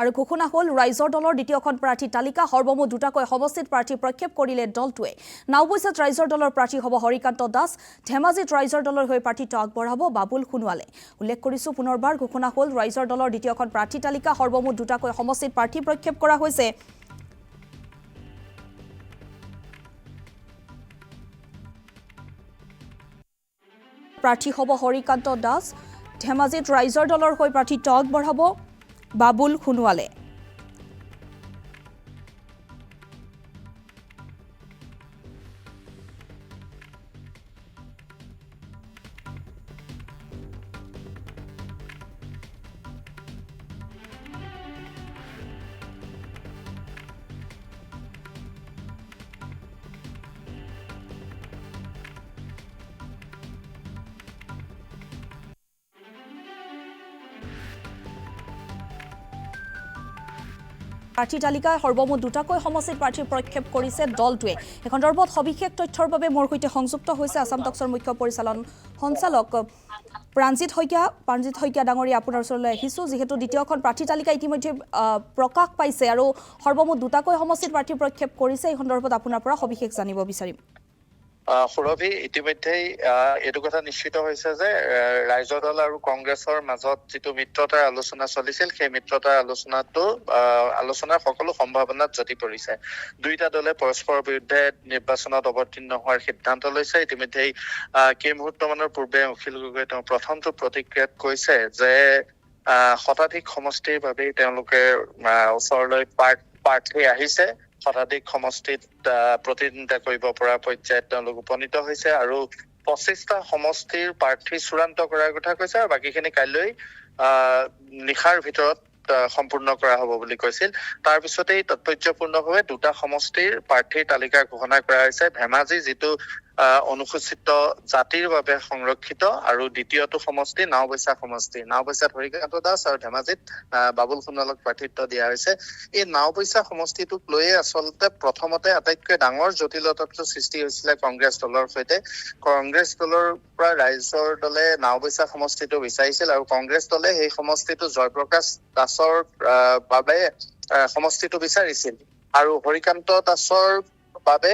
আৰু ঘোষণা হ'ল ৰাইজৰ দলৰ দ্বিতীয়খন প্ৰাৰ্থী তালিকা সৰ্বমুঠ দুটাকৈ সমষ্টিত প্ৰাৰ্থী প্ৰক্ষেপ কৰিলে দলটোৱে নাওবৈচাত ৰাইজৰ দলৰ প্ৰাৰ্থী হ'ব হৰিকান্ত দাস ধেমাজিত ৰাইজৰ দলৰ হৈ প্ৰাৰ্থীত্ব আগবঢ়াব বাবুল সোণোৱালে উল্লেখ কৰিছো পুনৰবাৰ ঘোষণা হ'ল ৰাইজৰ দলৰ দ্বিতীয়খন প্ৰাৰ্থী তালিকা সৰ্বমুঠ দুটাকৈ সমষ্টিত প্ৰাৰ্থী প্ৰক্ষেপ কৰা হৈছে প্ৰাৰ্থী হ'ব হৰিকান্ত দাস ধেমাজিত ৰাইজৰ দলৰ হৈ প্ৰাৰ্থীত্ব আগবঢ়াব বাবুল সোণোৱালে প্ৰাৰ্থী তালিকায় সৰ্বমুঠ দুটাকৈ সমষ্টিত প্ৰাৰ্থী প্ৰক্ষেপ কৰিছে দলটোৱে এই সন্দৰ্ভত সবিশেষ তথ্যৰ বাবে মোৰ সৈতে সংযুক্ত হৈছে আসাম টক্সৰ মুখ্য পৰিচালন সঞ্চালক প্ৰাঞ্জিত শইকীয়া ডাঙৰীয়া আপোনাৰ ওচৰলৈ আহিছোঁ যিহেতু দ্বিতীয়খন প্ৰাৰ্থী তালিকা ইতিমধ্যে প্ৰকাশ পাইছে আৰু সৰ্বমুঠ দুটাকৈ সমষ্টিত প্ৰাৰ্থী প্ৰক্ষেপ কৰিছে এই সন্দৰ্ভত আপোনাৰ পৰা সবিশেষ জানিব বিচাৰিম সুৰভি ইতিমধ্যেই এইটো কথা নিশ্চিত হৈছে যে ৰাইজৰ দল আৰু কংগ্ৰেছৰ মাজত যিটো মিত্ৰতাৰ আলোচনা চলিছিল সেই মিত্ৰতাৰ আলোচনাৰ সকলো সম্ভাৱনাত যতি পৰিছে দুইটা দলে পৰস্পৰৰ বিৰুদ্ধে নিৰ্বাচনত অৱতীৰ্ণ হোৱাৰ সিদ্ধান্ত লৈছে ইতিমধ্যেই কেইমুহূৰ্তমানৰ পূৰ্বে অখিল গগৈয়ে তেওঁ প্ৰথমটো প্ৰতিক্ৰিয়াত কৈছে যে শতাধিক সমষ্টিৰ বাবেই তেওঁলোকে ওচৰলৈ প্ৰাৰ্থী আহিছে শতাধিক সমষ্টিত প্ৰতিদ্বন্দ্বিতা কৰিব পৰা পৰ্যায়ত তেওঁলোক উপনীত হৈছে আৰু 25টা সমষ্টিৰ প্ৰাৰ্থী চূড়ান্ত কৰাৰ কথা কৈছে আৰু বাকীখিনি কাইলৈ নিশাৰ ভিতৰত সম্পূৰ্ণ কৰা হ'ব বুলি কৈছিল তাৰ পিছতেই তাৎপৰ্যপূৰ্ণভাৱে দুটা সমষ্টিৰ প্ৰাৰ্থীৰ তালিকা ঘোষণা কৰা হৈছে ধেমাজি যিটো অনুসূচিত জাতিৰ বাবে সংৰক্ষিত আৰু দ্বিতীয়টো সমষ্টি নাওবৈচাত হৰিকান্ত দাস আৰু ধেমাজিত বাবুল সোণোৱালক প্ৰাৰ্থিত্ব দিয়া হৈছে এই নাওবৈচা সমষ্টিটোক লৈয়ে আচলতে প্ৰথমতে আটাইতকৈ ডাঙৰ জটিলতাৰ সৃষ্টি হৈছিলে কংগ্ৰেছ দলৰ সৈতে কংগ্ৰেছ দলৰ পৰা ৰাইজৰ দলে নাওবৈচা সমষ্টিটো বিচাৰিছিল আৰু কংগ্ৰেছ দলে সেই সমষ্টিটো জয়প্ৰকাশ দাসৰ বাবে সমষ্টিটো বিচাৰিছিল আৰু হৰিকান্ত দাসৰ বাবে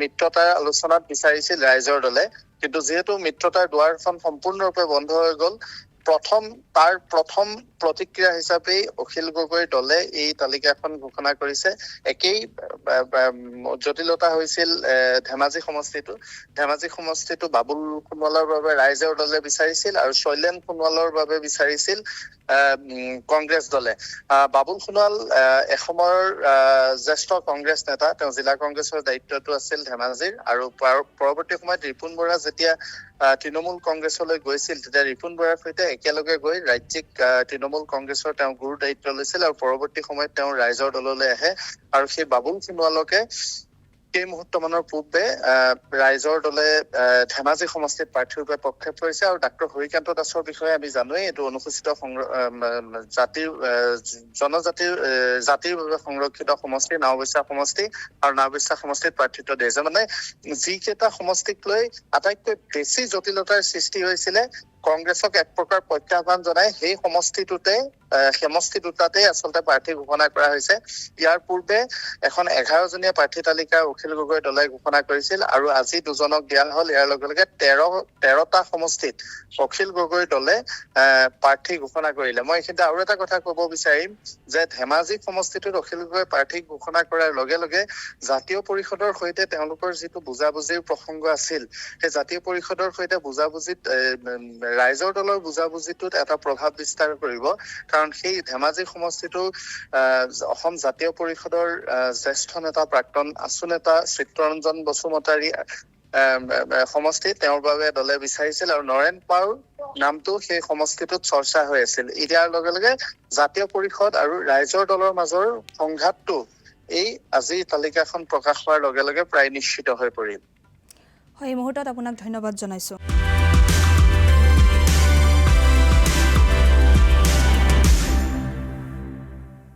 মিত্ৰতাৰ আলোচনাত বিচাৰিছিল ৰাইজৰ দলে কিন্তু যিহেতু মিত্ৰতাৰ দুৱাৰখন সম্পূৰ্ণৰূপে বন্ধ হৈ গ'ল প্ৰথম প্ৰতিক্ৰিয়া হিচাপে অখিল গগৈৰ দলে এই তালিকাখন ঘোষণা কৰিছে একেই জটিলতা হৈছিল ধেমাজি সমষ্টিটো বাবুল সোণোৱালৰ বাবে ৰাইজৰ দলে বিচাৰিছিল আৰু শৈলেন সোণোৱালৰ বাবে বিচাৰিছিল কংগ্ৰেছ দলে বাবুল সোণোৱাল এসময়ৰ জ্যেষ্ঠ কংগ্ৰেছ নেতা তেওঁ জিলা কংগ্ৰেছৰ দায়িত্বটো আছিল ধেমাজিৰ আৰু পৰৱৰ্তী সময়ত ৰিপুন বৰা যেতিয়া তৃণমূল কংগ্ৰেছলৈ গৈছিল তেতিয়া ৰিপুন বৰাৰ সৈতে একেলগে গৈ ৰাজ্যিক তৃণমূল কংগ্ৰেছৰ তেওঁ গুৰু দায়িত্ব লৈছিল আৰু পৰৱৰ্তী সময়ত তেওঁ ৰাইজৰ দললৈ আহে আৰু সেই বাবুল সোণোৱালকে কেইমুহূৰ্তমানৰ পূৰ্বে ৰাইজৰ দলে ধেমাজি সমষ্টিত প্ৰাৰ্থীৰ ৰূপে প্ৰক্ষেপ কৰিছে আৰু ডাক্তৰ হৰিকান্ত দাসৰ বিষয়ে আমি জানোৱেই এইটো অনুসূচিত জাতিৰ বাবে সংৰক্ষিত সমষ্টি নাওবৈচা সমষ্টি আৰু নাওবৈচা সমষ্টিত প্ৰাৰ্থিত্ব দিছে মানে যিকেইটা সমষ্টিক লৈ আটাইতকৈ বেছি জটিলতাৰ সৃষ্টি হৈছিলে কংগ্ৰেছক এক প্ৰকাৰ প্ৰত্যাহ্বান জনাই সেই সমষ্টি দুটাতে আচলতে প্ৰাৰ্থী ঘোষণা কৰা হৈছে ইয়াৰ পূৰ্বে এখন 11জনীয়া প্ৰাৰ্থী তালিকা অখিল গগৈ দলে ঘোষণা কৰিছিল আৰু আজি দুজনক দিয়া হল ইয়াৰ লগে লগে 13টা সমষ্টিত অখিল গগৈ দলে প্ৰাৰ্থী ঘোষণা কৰিলে মই এইখিনিতে আৰু এটা কথা ক'ব বিচাৰিম যে ধেমাজি সমষ্টিটোত অখিল গগৈ প্ৰাৰ্থী ঘোষণা কৰাৰ লগে লগে জাতীয় পৰিষদৰ সৈতে তেওঁলোকৰ যিটো বুজাবুজিৰ প্ৰসংগ আছিল সেই জাতীয় পৰিষদৰ সৈতে বুজাবুজিত ৰাইজৰ দলৰ বুজাবুজিটোত এটা প্ৰভাৱ বিস্তাৰ কৰিব কাৰণ সেই ধেমাজি সমষ্টিটো অসম জাতীয় পৰিষদৰ জ্যেষ্ঠ নেতা প্ৰাক্তন আছু নেতা চিত্ৰৰঞ্জন বসুমতাৰী সমষ্টি তেওঁৰ বাবে দলে বিচাৰিছিল আৰু নৰেন পাউৰ নামটো সেই সমষ্টিটোত চৰ্চা হৈ আছিল ইয়াৰ লগে লগে জাতীয় পৰিষদ আৰু ৰাইজৰ দলৰ মাজৰ সংঘাতটো এই আজি তালিকাখন প্ৰকাশ হোৱাৰ লগে লগে প্ৰায় নিশ্চিত হৈ পৰিল হয় এই মুহূৰ্তত আপোনাক ধন্যবাদ জনাইছো